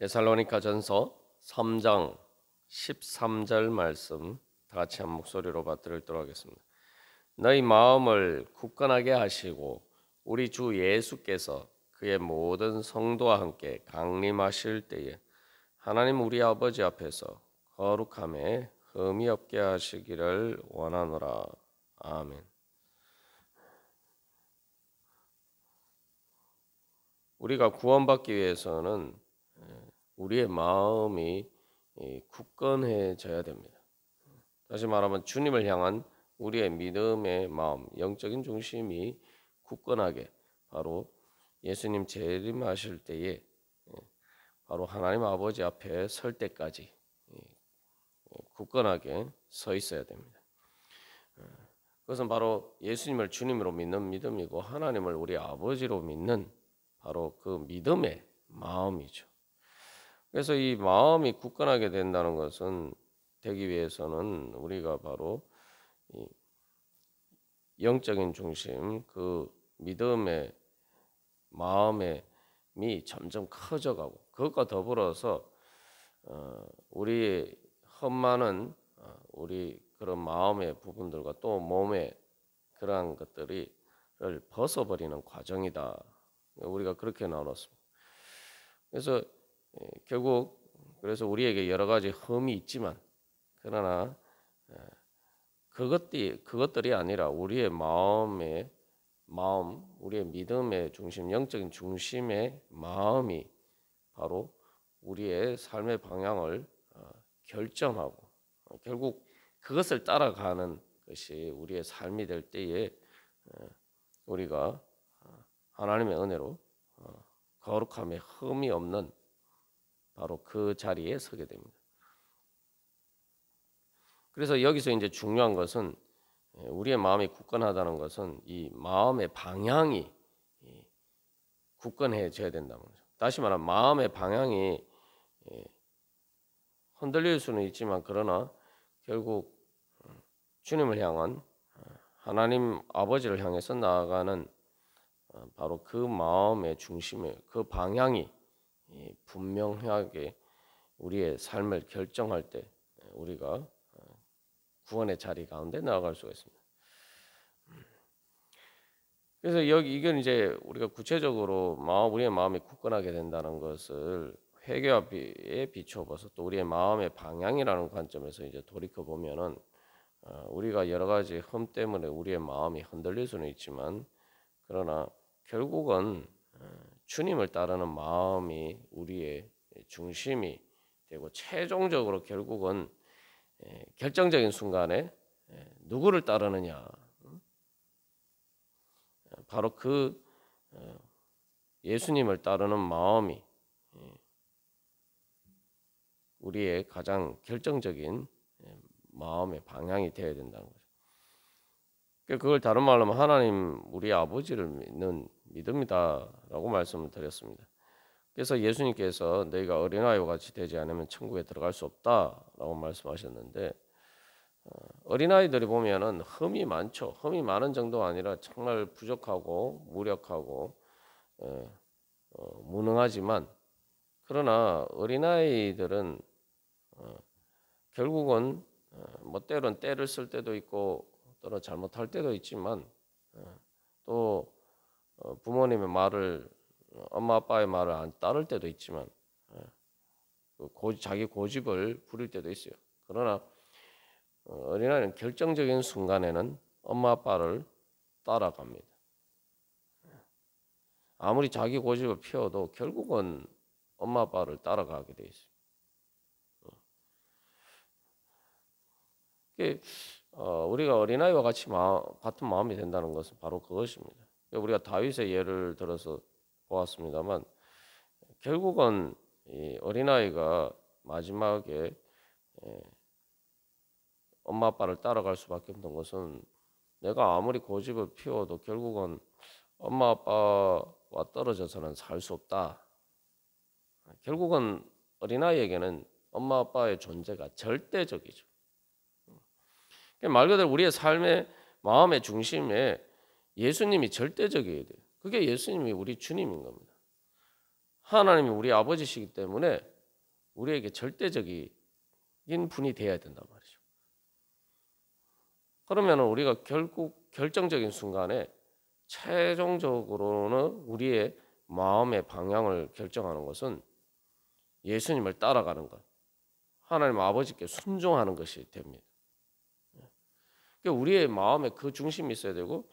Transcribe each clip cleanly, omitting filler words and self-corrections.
데살로니가전서 3장 13절 말씀 다 같이 한 목소리로 받들도록 하겠습니다. 너희 마음을 굳건하게 하시고 우리 주 예수께서 그의 모든 성도와 함께 강림하실 때에 하나님 우리 아버지 앞에서 거룩함에 흠이 없게 하시기를 원하노라. 아멘. 우리가 구원받기 위해서는 우리의 마음이 굳건해져야 됩니다. 다시 말하면 주님을 향한 우리의 믿음의 마음, 영적인 중심이 굳건하게 바로 예수님 재림하실 때에 바로 하나님 아버지 앞에 설 때까지 굳건하게 서 있어야 됩니다. 그것은 바로 예수님을 주님으로 믿는 믿음이고 하나님을 우리 아버지로 믿는 바로 그 믿음의 마음이죠. 그래서 이 마음이 굳건하게 된다는 것은 되기 위해서는 우리가 바로 이 영적인 중심, 그 믿음의 마음이 점점 커져가고 그것과 더불어서 우리의 흠많은 우리 그런 마음의 부분들과 또 몸의 그러한 것들을 벗어버리는 과정이다. 우리가 그렇게 나눴습니다. 그래서 결국 그래서 우리에게 여러 가지 흠이 있지만 그러나 그것들이 아니라 우리의 마음, 우리의 믿음의 중심, 영적인 중심의 마음이 바로 우리의 삶의 방향을 결정하고 결국 그것을 따라가는 것이 우리의 삶이 될 때에 우리가 하나님의 은혜로 거룩함에 흠이 없는 바로 그 자리에 서게 됩니다. 그래서 여기서 이제 중요한 것은 우리의 마음이 굳건하다는 것은 이 마음의 방향이 굳건해져야 된다는 거죠. 다시 말하면 마음의 방향이 흔들릴 수는 있지만 그러나 결국 주님을 향한 하나님 아버지를 향해서 나아가는 바로 그 마음의 중심에 그 방향이 분명하게 우리의 삶을 결정할 때 우리가 구원의 자리 가운데 나아갈 수가 있습니다. 그래서 이건 이제 우리가 구체적으로 우리의 마음이 굳건하게 된다는 것을 회개에 비추어봐서 또 우리의 마음의 방향이라는 관점에서 이제 돌이켜 보면은 우리가 여러 가지 흠 때문에 우리의 마음이 흔들릴 수는 있지만 그러나 결국은 주님을 따르는 마음이 우리의 중심이 되고 최종적으로 결국은 결정적인 순간에 누구를 따르느냐 바로 그 예수님을 따르는 마음이 우리의 가장 결정적인 마음의 방향이 되어야 된다는 거죠. 그걸 다른 말로 하면 하나님 우리 아버지를 믿는 믿음이다라고 말씀을 드렸습니다. 그래서 예수님께서 너희가 어린아이와 같이 되지 않으면 천국에 들어갈 수 없다라고 말씀하셨는데 어린아이들이 보면은 흠이 많죠. 흠이 많은 정도가 아니라 정말 부족하고 무력하고 무능하지만 그러나 어린아이들은 결국은 뭐 때론 때를 쓸 때도 있고 또는 잘못할 때도 있지만 또 부모님의 말을 엄마 아빠의 말을 안 따를 때도 있지만 자기 고집을 부릴 때도 있어요. 그러나 어린아이는 결정적인 순간에는 엄마 아빠를 따라갑니다. 아무리 자기 고집을 피워도 결국은 엄마 아빠를 따라가게 돼 있어요. 우리가 어린아이와 같은 마음이 된다는 것은 바로 그것입니다. 우리가 다윗의 예를 들어서 보았습니다만 결국은 이 어린아이가 마지막에 엄마 아빠를 따라갈 수밖에 없는 것은 내가 아무리 고집을 피워도 결국은 엄마 아빠와 떨어져서는 살 수 없다. 결국은 어린아이에게는 엄마 아빠의 존재가 절대적이죠. 말 그대로 우리의 삶의 마음의 중심에 예수님이 절대적이어야 돼요. 그게 예수님이 우리 주님인 겁니다. 하나님이 우리 아버지시기 때문에 우리에게 절대적인 분이 되어야 된단 말이죠. 그러면 우리가 결국 결정적인 순간에 최종적으로는 우리의 마음의 방향을 결정하는 것은 예수님을 따라가는 것, 하나님 아버지께 순종하는 것이 됩니다. 그러니까 우리의 마음에 그 중심이 있어야 되고,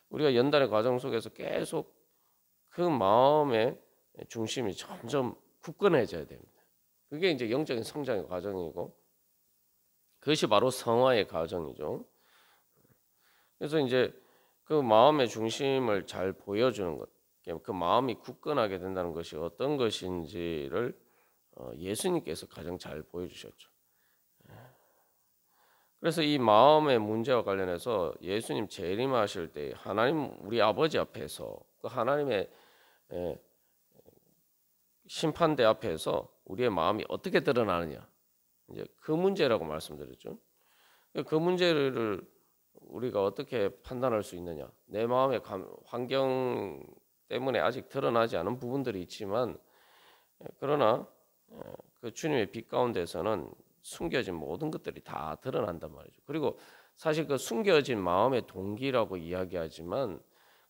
우리가 연단의 과정 속에서 계속 그 마음의 중심이 점점 굳건해져야 됩니다. 그게 이제 영적인 성장의 과정이고, 그것이 바로 성화의 과정이죠. 그래서 이제 그 마음의 중심을 잘 보여주는 것, 그 마음이 굳건하게 된다는 것이 어떤 것인지를 예수님께서 가장 잘 보여주셨죠. 그래서 이 마음의 문제와 관련해서 예수님 재림하실 때 하나님 우리 아버지 앞에서 그 하나님의 심판대 앞에서 우리의 마음이 어떻게 드러나느냐, 이제 그 문제라고 말씀드렸죠. 그 문제를 우리가 어떻게 판단할 수 있느냐? 내 마음의 환경 때문에 아직 드러나지 않은 부분들이 있지만, 그러나 그 주님의 빛 가운데서는 숨겨진 모든 것들이 다 드러난단 말이죠. 그리고 사실 그 숨겨진 마음의 동기라고 이야기하지만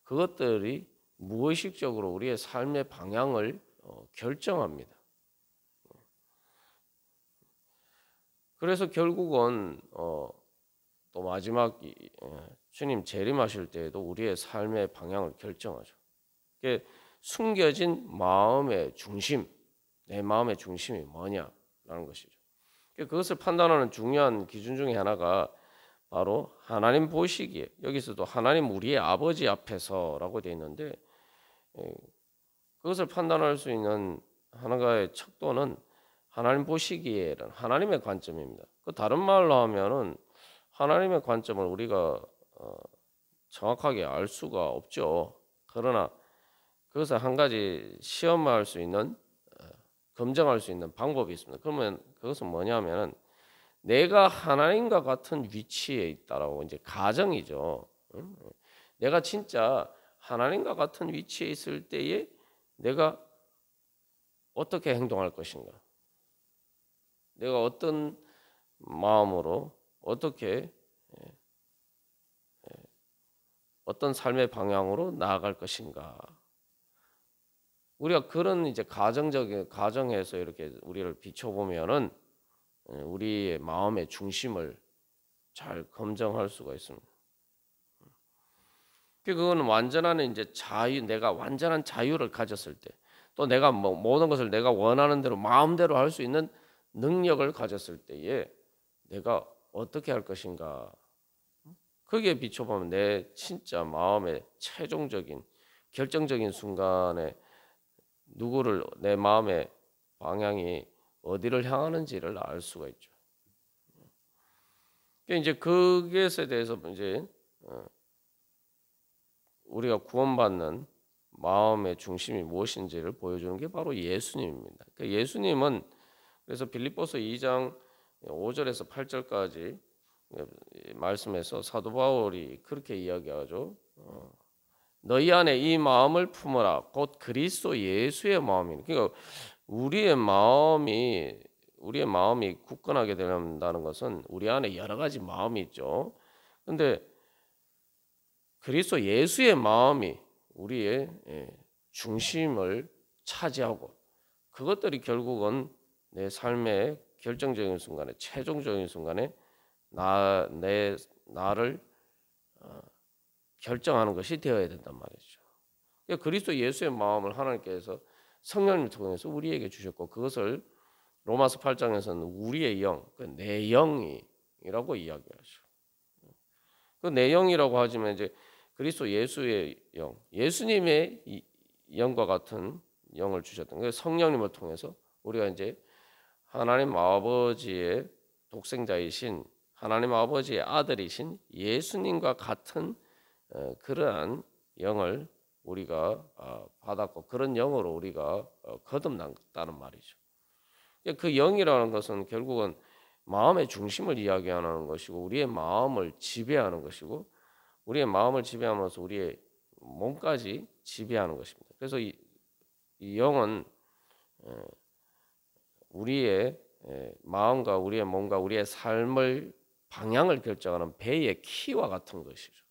그것들이 무의식적으로 우리의 삶의 방향을 결정합니다. 그래서 결국은 또 마지막 주님 재림하실 때에도 우리의 삶의 방향을 결정하죠. 그게 숨겨진 마음의 중심, 내 마음의 중심이 뭐냐라는 것이죠. 그것을 판단하는 중요한 기준 중에 하나가 바로 하나님 보시기에, 여기서도 하나님 우리의 아버지 앞에서라고 되어 있는데, 그것을 판단할 수 있는 하나의 척도는 하나님 보시기에는 하나님의 관점입니다. 그 다른 말로 하면은 하나님의 관점을 우리가 정확하게 알 수가 없죠. 그러나 그것을 한 가지 시험할 수 있는, 검증할 수 있는 방법이 있습니다. 그러면 그것은 뭐냐면은 내가 하나님과 같은 위치에 있다라고, 이제 가정이죠. 내가 진짜 하나님과 같은 위치에 있을 때에 내가 어떻게 행동할 것인가, 내가 어떤 마음으로 어떻게 어떤 삶의 방향으로 나아갈 것인가. 우리가 그런 이제 가정적인 가정에서 이렇게 우리를 비춰보면은 우리의 마음의 중심을 잘 검증할 수가 있습니다. 그건 완전한 이제 자유, 내가 완전한 자유를 가졌을 때, 또 내가 모든 것을 내가 원하는 대로 마음대로 할 수 있는 능력을 가졌을 때에 내가 어떻게 할 것인가. 거기에 비춰보면 내 진짜 마음의 최종적인 결정적인 순간에 누구를, 내 마음의 방향이 어디를 향하는지를 알 수가 있죠. 그러니까 이제 그것에 대해서 이제 우리가 구원받는 마음의 중심이 무엇인지를 보여주는 게 바로 예수님입니다. 그러니까 예수님은, 그래서 빌립보서 2장 5절에서 8절까지 말씀에서 사도 바울이 그렇게 이야기하죠. 너희 안에 이 마음을 품어라. 곧 그리스도 예수의 마음이니. 그러니까 우리의 마음이 굳건하게 된다는 것은 우리 안에 여러 가지 마음이 있죠. 근데 그리스도 예수의 마음이 우리의 중심을 차지하고, 그것들이 결국은 내 삶의 결정적인 순간에, 최종적인 순간에 나를 결정하는 것이 되어야 된단 말이죠. 그러니까 그리스도 예수의 마음을 하나님께서 성령님을 통해서 우리에게 주셨고, 그것을 로마서 8장에서는 우리의 영, 내 영이라고 이야기하죠. 그 내 영이라고 하지만 이제 그리스도 예수의 영, 예수님의 영과 같은 영을 주셨던 그 성령님을 통해서 우리가 이제 하나님 아버지의 독생자이신 하나님 아버지의 아들이신 예수님과 같은 그러한 영을 우리가 받았고, 그런 영으로 우리가 거듭났다는 말이죠. 그 영이라는 것은 결국은 마음의 중심을 이야기하는 것이고, 우리의 마음을 지배하는 것이고, 우리의 마음을 지배하면서 우리의 몸까지 지배하는 것입니다. 그래서 이 영은 우리의 마음과 우리의 몸과 우리의 삶을 방향을 결정하는 배의 키와 같은 것이죠.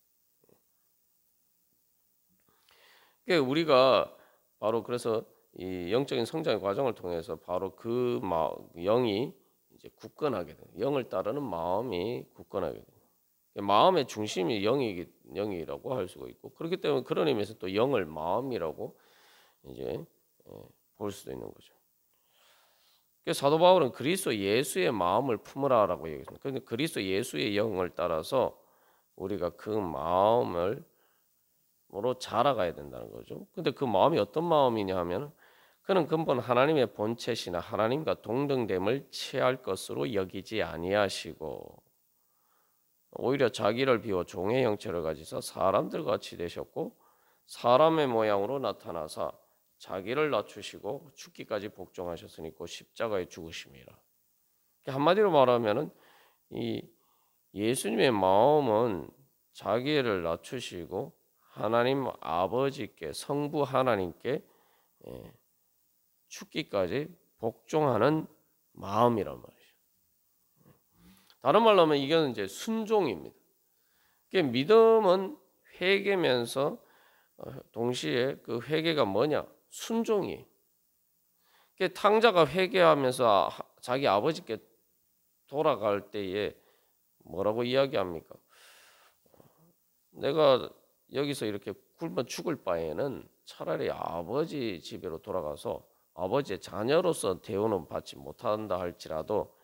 그러니까 우리가 바로 그래서 이 영적인 성장의 과정을 통해서 바로 그 영이 이제 굳건하게 돼요. 영을 따르는 마음이 굳건하게 돼요. 마음의 중심이 영이라고 할 수가 있고, 그렇기 때문에 그런 의미에서 또 영을 마음이라고 이제 볼 수도 있는 거죠. 그래서 사도 바울은 그리스도 예수의 마음을 품으라라고 얘기했습니다. 그런데 그리스도 예수의 영을 따라서 우리가 그 마음으로 자라가야 된다는 거죠. 근데 그 마음이 어떤 마음이냐 하면, 그는 근본 하나님의 본체시나 하나님과 동등됨을 취할 것으로 여기지 아니하시고 오히려 자기를 비워 종의 형체를 가지사 사람들과 같이 되셨고 사람의 모양으로 나타나사 자기를 낮추시고 죽기까지 복종하셨으니 곧 십자가에 죽으심이라. 한마디로 말하면은 이 예수님의 마음은 자기를 낮추시고 하나님 아버지께, 성부 하나님께 죽기까지 복종하는 마음이란 말이죠. 다른 말로 하면 이거는 이제 순종입니다. 믿음은 회개면서 동시에 그 회개가 뭐냐? 순종이. 탕자가 회개하면서 자기 아버지께 돌아갈 때에 뭐라고 이야기합니까? 내가 여기서 이렇게 굶어 죽을 바에는 차라리 아버지 집으로 돌아가서 아버지의 자녀로서 대우는 받지 못한다 할지라도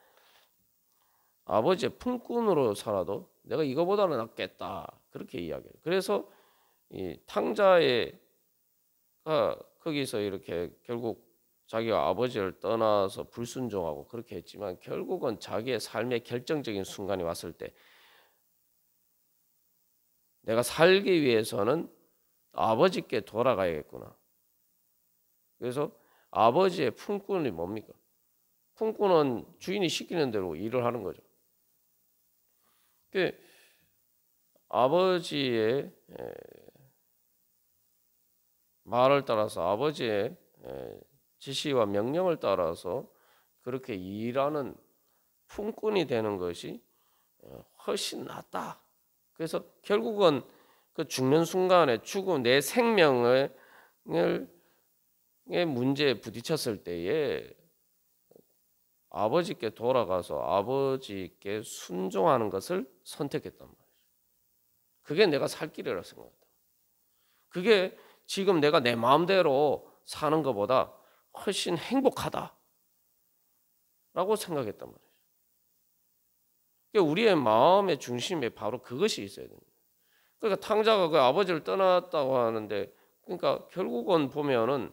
아버지의 품꾼으로 살아도 내가 이거보다는 낫겠다, 그렇게 이야기해요. 그래서 이 탕자의 거기서 이렇게 결국 자기가 아버지를 떠나서 불순종하고 그렇게 했지만 결국은 자기의 삶의 결정적인 순간이 왔을 때 내가 살기 위해서는 아버지께 돌아가야겠구나. 그래서 아버지의 품꾼이 뭡니까? 품꾼은 주인이 시키는 대로 일을 하는 거죠. 아버지의 말을 따라서 아버지의 지시와 명령을 따라서 그렇게 일하는 품꾼이 되는 것이 훨씬 낫다. 그래서 결국은 그 죽는 순간에 죽음, 내 생명의 문제에 부딪혔을 때에 아버지께 돌아가서 아버지께 순종하는 것을 선택했단 말이죠. 그게 내가 살 길이라고 생각한다. 그게 지금 내가 내 마음대로 사는 것보다 훨씬 행복하다라고 생각했단 말이죠. 그러니까 우리의 마음의 중심에 바로 그것이 있어야 됩니다. 그러니까 탕자가 그 아버지를 떠났다고 하는데, 그러니까 결국은 보면은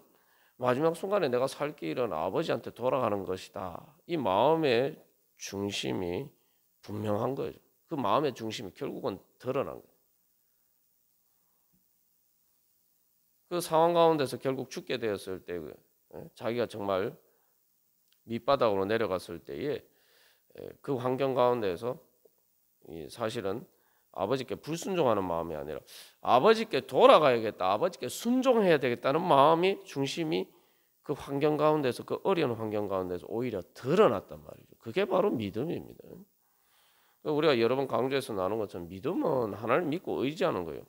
마지막 순간에 내가 살 길은 아버지한테 돌아가는 것이다. 이 마음의 중심이 분명한 거죠. 그 마음의 중심이 결국은 드러난 거예요. 그 상황 가운데서 결국 죽게 되었을 때 자기가 정말 밑바닥으로 내려갔을 때에 그 환경 가운데서 사실은 아버지께 불순종하는 마음이 아니라 아버지께 돌아가야겠다, 아버지께 순종해야 되겠다는 마음이 중심이 그 환경 가운데서, 그 어려운 환경 가운데서 오히려 드러났단 말이죠. 그게 바로 믿음입니다. 우리가 여러 번 강조해서 나눈 것처럼 믿음은 하나님 믿고 의지하는 거예요.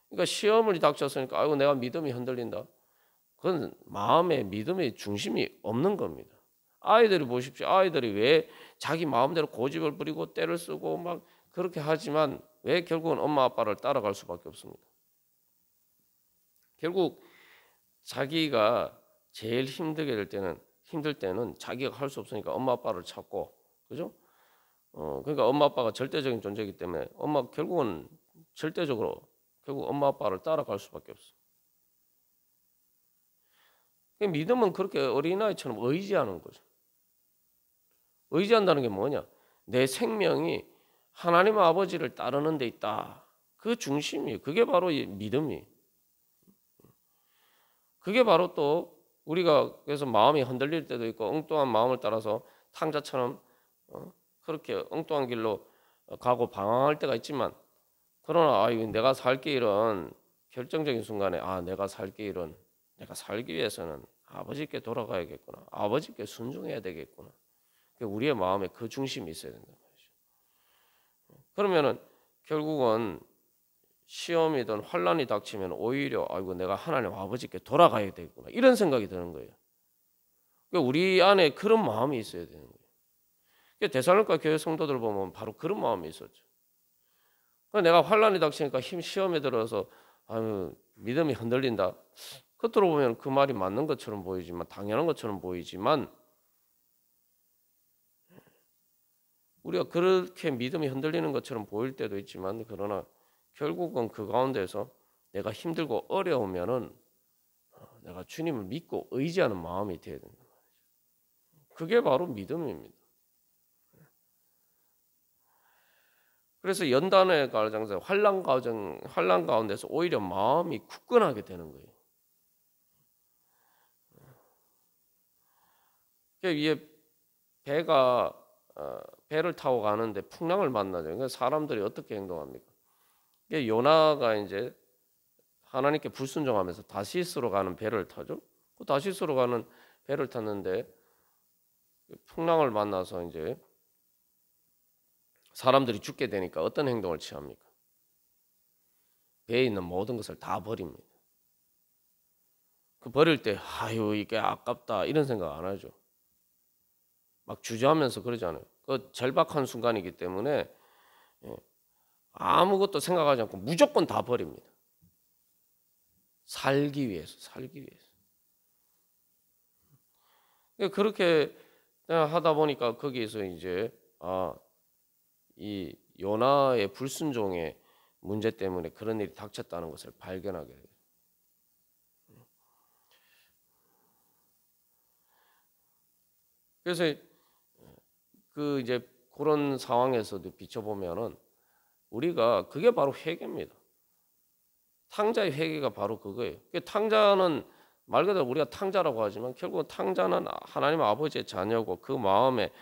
그러니까 시험을 닥쳤으니까 아이고 내가 믿음이 흔들린다. 그건 마음의 믿음의 중심이 없는 겁니다. 아이들이 보십시오. 아이들이 왜 자기 마음대로 고집을 부리고 때를 쓰고 막 그렇게 하지만 왜 결국은 엄마 아빠를 따라갈 수밖에 없습니까? 결국 자기가 제일 힘들 때는 자기가 할 수 없으니까 엄마 아빠를 찾고, 그죠? 그러니까 엄마 아빠가 절대적인 존재이기 때문에 결국은 절대적으로 결국 엄마 아빠를 따라갈 수밖에 없어. 믿음은 그렇게 어린아이처럼 의지하는 거죠. 의지한다는 게 뭐냐? 내 생명이 하나님 아버지를 따르는 데 있다. 그 중심이, 그게 바로 믿음이. 그게 바로 또 우리가 그래서 마음이 흔들릴 때도 있고 엉뚱한 마음을 따라서 탕자처럼 그렇게 엉뚱한 길로 가고 방황할 때가 있지만, 그러나 내가 살 길은 결정적인 순간에 내가 살기 위해서는 아버지께 돌아가야겠구나. 아버지께 순종해야 되겠구나. 우리의 마음에 그 중심이 있어야 된다 말이죠. 그러면은 결국은 시험이든 환란이 닥치면 오히려 아이고 내가 하나님 아버지께 돌아가야 되겠구나 이런 생각이 드는 거예요. 우리 안에 그런 마음이 있어야 되는 거예요. 데살로니가 교회 성도들 보면 바로 그런 마음이 있었죠. 내가 환란이 닥치니까 시험에 들어서 아유 믿음이 흔들린다. 겉으로 보면 그 말이 맞는 것처럼 보이지만 당연한 것처럼 보이지만 우리가 그렇게 믿음이 흔들리는 것처럼 보일 때도 있지만 그러나 결국은 그 가운데서 내가 힘들고 어려우면은 내가 주님을 믿고 의지하는 마음이 되어야 된다. 그게 바로 믿음입니다. 그래서 연단의 과정에서 환난 가운데서 오히려 마음이 굳건하게 되는 거예요. 위에 배를 타고 가는데 풍랑을 만나죠. 그러니까 사람들이 어떻게 행동합니까? 요나가 이제 하나님께 불순종하면서 다시스로 가는 배를 타죠. 그 다시스로 가는 배를 탔는데 풍랑을 만나서 이제 사람들이 죽게 되니까 어떤 행동을 취합니까? 배에 있는 모든 것을 다 버립니다. 그 버릴 때 아유 이게 아깝다 이런 생각 안 하죠. 막 주저하면서 그러잖아요. 그 절박한 순간이기 때문에 아무것도 생각하지 않고 무조건 다 버립니다. 살기 위해서. 그렇게 하다 보니까 거기에서 이제 이 요나의 불순종의 문제 때문에 그런 일이 닥쳤다는 것을 발견하게 돼요. 그래서 그 이제 그런 상황에서도 비춰보면은 우리가 그게 바로 회개입니다. 탕자의 회개가 바로 그거예요. 탕자는 말 그대로 우리가 탕자라고 하지만 결국은 탕자는 하나님 아버지의 자녀고 그 마음에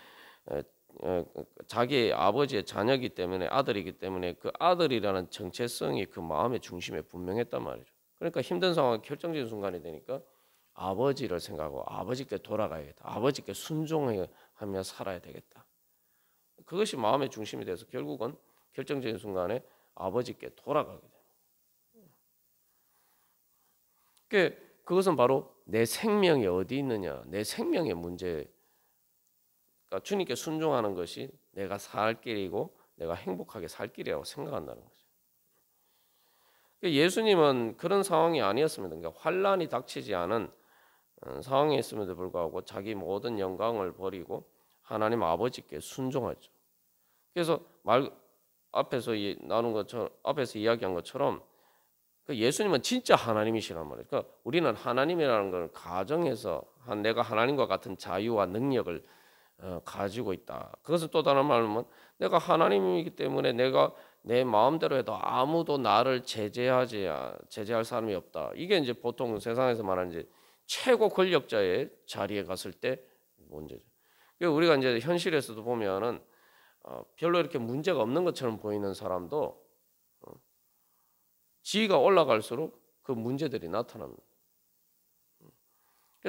자기 아버지의 자녀이기 때문에 아들이기 때문에 그 아들이라는 정체성이 그 마음의 중심에 분명했단 말이죠. 그러니까 힘든 상황 결정적인 순간이 되니까 아버지를 생각하고 아버지께 돌아가야겠다. 아버지께 순종하며 살아야 되겠다. 그것이 마음의 중심이 돼서 결국은 결정적인 순간에 아버지께 돌아가게 돼요. 그것은 바로 내 생명이 어디 있느냐, 내 생명의 문제. 그러니까 주님께 순종하는 것이 내가 살 길이고 내가 행복하게 살 길이라고 생각한다는 거죠. 예수님은 그런 상황이 아니었습니다. 그러니까 환란이 닥치지 않은 상황에 있음에도 불구하고 자기 모든 영광을 버리고 하나님 아버지께 순종하죠. 그래서 앞에서 나눈 것처럼 앞에서 이야기한 것처럼 예수님은 진짜 하나님이시란 말이에요. 그러니까 우리는 하나님이라는 걸 가정에서 내가 하나님과 같은 자유와 능력을 가지고 있다. 그것은 또 다른 말로 내가 하나님이기 때문에 내가 내 마음대로 해도 아무도 나를 제재할 사람이 없다. 이게 이제 보통 세상에서 말하는 이제 최고 권력자의 자리에 갔을 때 문제죠. 우리가 이제 현실에서도 보면은 별로 이렇게 문제가 없는 것처럼 보이는 사람도 지위가 올라갈수록 그 문제들이 나타납니다.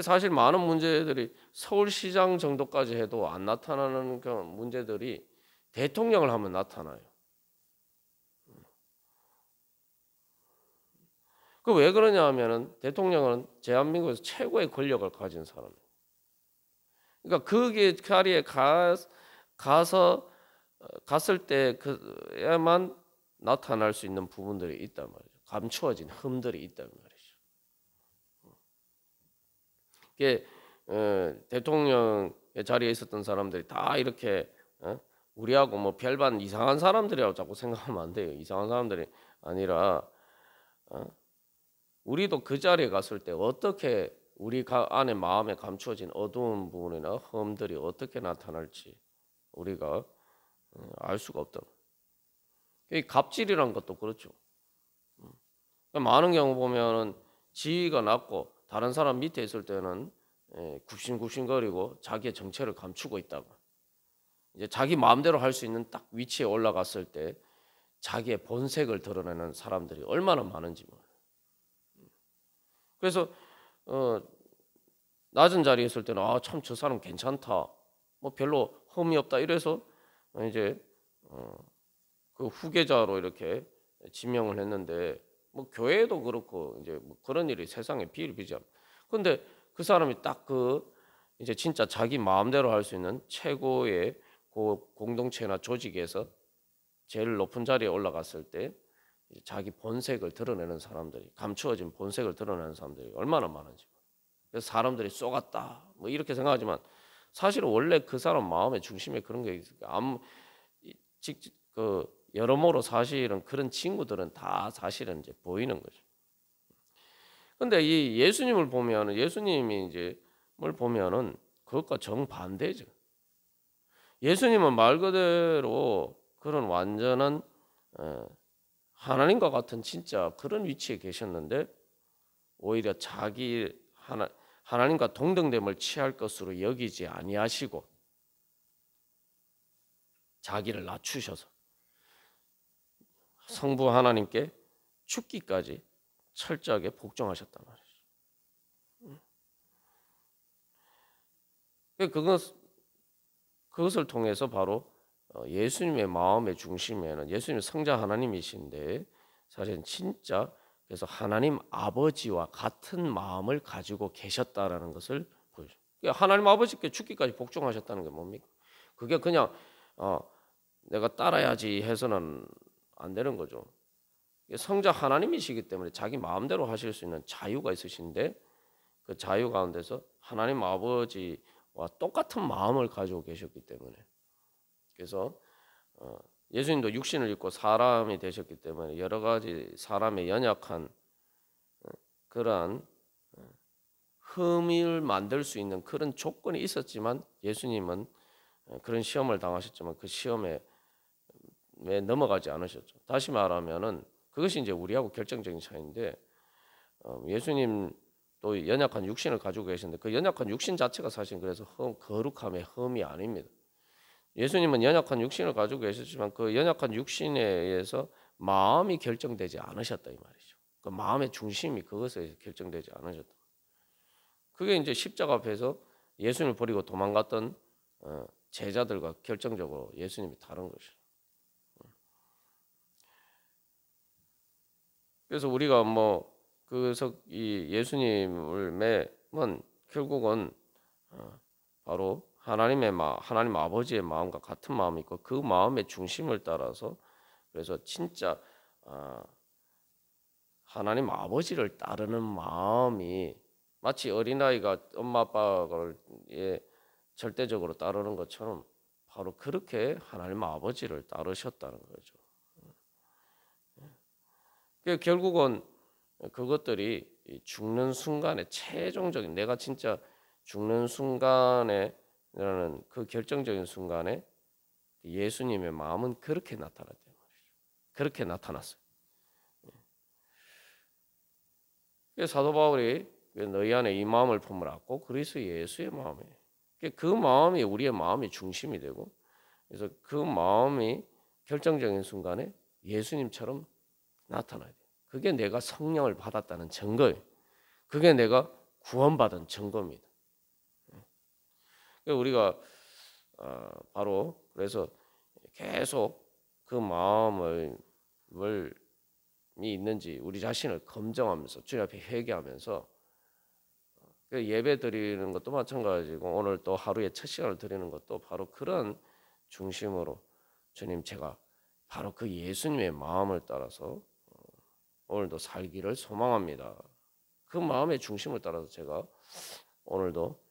사실 많은 문제들이 서울시장 정도까지 해도 안 나타나는 그 문제들이 대통령을 하면 나타나요. 그 왜 그러냐 하면은 대통령은 대한민국에서 최고의 권력을 가진 사람이에요. 그러니까 그 자리에 갔을 때 그야만 나타날 수 있는 부분들이 있단 말이죠. 감추어진 흠들이 있단 말이죠. 이게 대통령의 자리에 있었던 사람들이 다 이렇게 우리하고 뭐 별반 이상한 사람들이라고 자꾸 생각하면 안 돼요. 이상한 사람들이 아니라 우리도 그 자리에 갔을 때 어떻게 우리 안에 마음에 감추어진 어두운 부분이나 흠들이 어떻게 나타날지 우리가 알 수가 없다. 이 갑질이란 것도 그렇죠. 많은 경우 보면은 지위가 낮고 다른 사람 밑에 있을 때는 굽신굽신거리고 자기의 정체를 감추고 있다가 이제 자기 마음대로 할 수 있는 딱 위치에 올라갔을 때 자기의 본색을 드러내는 사람들이 얼마나 많은지 몰라요. 그래서 낮은 자리에 있을 때는 참 저 사람 괜찮다, 뭐 별로 흠이 없다 이래서 이제 그 후계자로 이렇게 지명을 했는데, 뭐 교회도 그렇고 이제 뭐 그런 일이 세상에 비일비재합니다. 근데 그 사람이 딱 그 이제 진짜 자기 마음대로 할 수 있는 최고의 그 공동체나 조직에서 제일 높은 자리에 올라갔을 때 자기 본색을 드러내는 사람들이, 감추어진 본색을 드러내는 사람들이 얼마나 많은지. 그래서 사람들이 쏘갔다 뭐 이렇게 생각하지만 사실은 원래 그 사람 마음의 중심에 그런 게 있어요. 직접 그 여러모로 사실은 그런 친구들은 다 사실은 이제 보이는 거죠. 근데 이 예수님을 보면, 예수님이 이제 뭘 보면은 그것과 정반대죠. 예수님은 말 그대로 그런 완전한 하나님과 같은 진짜 그런 위치에 계셨는데, 오히려 자기 하나님과 동등됨을 취할 것으로 여기지 아니하시고 자기를 낮추셔서 성부 하나님께 죽기까지 철저하게 복종하셨단 말이죠. 그것을 통해서 바로 예수님의 마음의 중심에는 예수님이 성자 하나님이신데 사실은 진짜 그래서 하나님 아버지와 같은 마음을 가지고 계셨다라는 것을 보여줘요. 하나님 아버지께 죽기까지 복종하셨다는 게 뭡니까? 그게 그냥 내가 따라야지 해서는 안 되는 거죠. 성자 하나님이시기 때문에 자기 마음대로 하실 수 있는 자유가 있으신데, 그 자유 가운데서 하나님 아버지와 똑같은 마음을 가지고 계셨기 때문에, 그래서 예수님도 육신을 입고 사람이 되셨기 때문에 여러 가지 사람의 연약한 그러한 흠을 만들 수 있는 그런 조건이 있었지만, 예수님은 그런 시험을 당하셨지만 그 시험에 넘어가지 않으셨죠. 다시 말하면은 그것이 이제 우리하고 결정적인 차이인데, 예수님도 연약한 육신을 가지고 계셨는데 그 연약한 육신 자체가 사실 그래서 거룩함의 흠이 아닙니다. 예수님은 연약한 육신을 가지고 계셨지만 그 연약한 육신에 의해서 마음이 결정되지 않으셨다 이 말이죠. 그 마음의 중심이 그것에 결정되지 않으셨다. 그게 이제 십자가 앞에서 예수님을 버리고 도망갔던 제자들과 결정적으로 예수님이 다른 것이죠. 그래서 우리가 뭐 그래서 이 예수님을 매면 결국은 바로 하나님 아버지의 마음과 같은 마음이 있고 그 마음의 중심을 따라서, 그래서 진짜 하나님 아버지를 따르는 마음이 마치 어린아이가 엄마 아빠를 절대적으로 따르는 것처럼 바로 그렇게 하나님 아버지를 따르셨다는 거죠. 결국은 그것들이 죽는 순간에 최종적인, 내가 진짜 죽는 순간에라는 그 결정적인 순간에 예수님의 마음은 그렇게 나타났단 말이죠. 그렇게 나타났어요. 사도 바울이 너희 안에 이 마음을 품으라고 그리스도 예수의 마음에, 그 마음이 우리의 마음의 중심이 되고, 그래서 그 마음이 결정적인 순간에 예수님처럼 나타나야 돼. 그게 내가 성령을 받았다는 증거예요. 그게 내가 구원받은 증거입니다. 우리가 바로 그래서 계속 그 마음을 있는지 우리 자신을 검증하면서 주님 앞에 회개하면서, 예배 드리는 것도 마찬가지고 오늘 또 하루에 첫 시간을 드리는 것도 바로 그런 중심으로, 주님 제가 바로 그 예수님의 마음을 따라서 오늘도 살기를 소망합니다. 그 마음의 중심을 따라서 제가 오늘도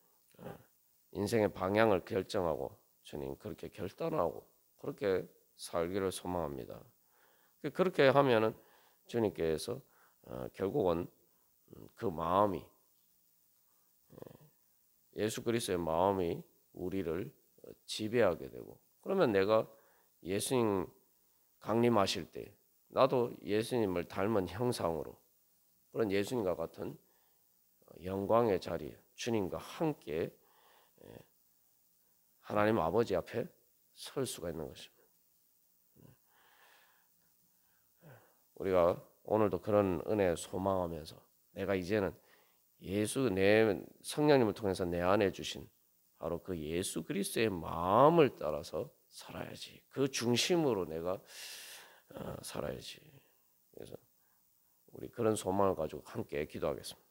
인생의 방향을 결정하고 주님 그렇게 결단하고 그렇게 살기를 소망합니다. 그렇게 하면은 주님께서 결국은 그 마음이, 예수 그리스도의 마음이 우리를 지배하게 되고, 그러면 내가 예수님 강림하실 때 나도 예수님을 닮은 형상으로 그런 예수님과 같은 영광의 자리에 주님과 함께 하나님 아버지 앞에 설 수가 있는 것입니다. 우리가 오늘도 그런 은혜 소망하면서 내가 이제는 예수 내 성령님을 통해서 내 안에 주신 바로 그 예수 그리스도의 마음을 따라서 살아야지. 그 중심으로 내가 살아야지. 그래서 우리 그런 소망을 가지고 함께 기도하겠습니다.